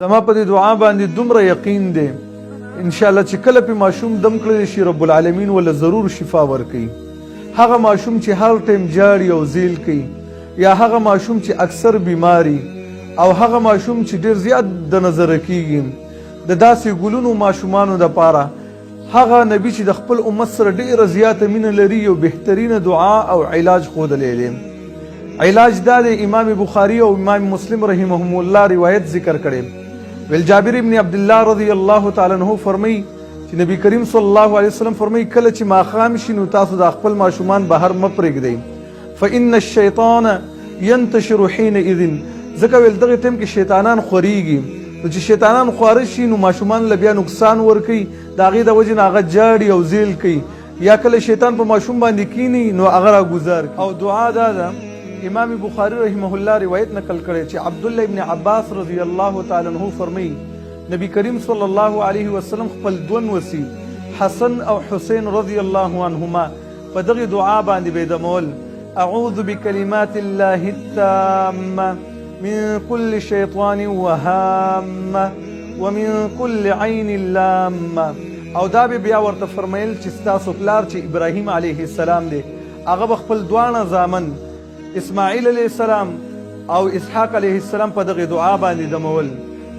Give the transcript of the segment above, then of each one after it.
زما په دې دعا باندې دومره یقین دی ان شاء الله چې کله په ماشوم دم کړی شي رب العالمین ولا ضرور شفا ورکړي. هغه ماشوم چې هر ټیم جاړي او زیل کوي یا هغه ماشوم چې اکثر بیماری او هغه ماشوم چې ډیر زیات د نظر کیږي د داسې ګلونو ماشومانو د پاره هغه نبی چې د خپل امت سره ډیره زیاته مینه لري یو بهترینه دعا او علاج ښودلی دی. علاج دا د امام بخاری او امام مسلم رحمهم الله روایت ذکر کړي. ویل جابر ابن عبد الله رضی الله تعالی عنہ فرمایي چې نبی کریم صلی الله علیه وسلم فرمایي کله چې ماښام شي نو تاسو د خپل ماشومان بهر مه پرېږدئ فإن الشیطان ينتشر حینئذ ځکه ویل دغه ټیم کې شیطانان خورېږي نو چې شیطانان خواره شي نو ماشومان له بیا نقصان ورکوي د هغې د وجې نه هغه جاړي او زیل کوي یا کله شیطان په ماشوم باندې کینی نو هغه راګزار او دعا دا ده امام بخاری رحمه الله روایت نقل کړی چې عبدالله ابن عباس رضی الله تعالی عنہ فرمایي نبی کریم صلی الله علیه وسلم خپل دوه نوسي حسن او حسین رضی الله عنهما په دغه دعا باندې بيدمول اعوذ بکلمات الله التامه من كل شیطان وهامه ومن كل عین لامه او دا بیا ورته فرمایل چې ستاسو پلار چې ابراهیم علیه السلام دی هغه خپل دواړه زامن اسماعیل علیه السلام او اسحاق علیه السلام په دغه دعا باندې دمول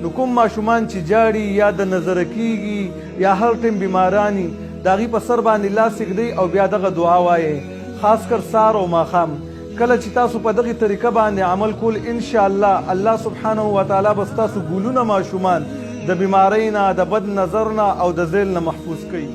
نو کوم ماشومان چې جاړي یا د نظر کیږي یا هر ټیم بیمارانی د هغې په سر باندې لاس ایږدئ او بیا دغه دعا وایئ خاص کر سار او ماښام کله چې تاسو په دغه طریقه باندې عمل کول انشاءالله الله سبحانه وتعالی به ستاسو ګلونه ماشومان د بیمارۍ نه د بد نظر نه او د زیل نه محفوظ کوي.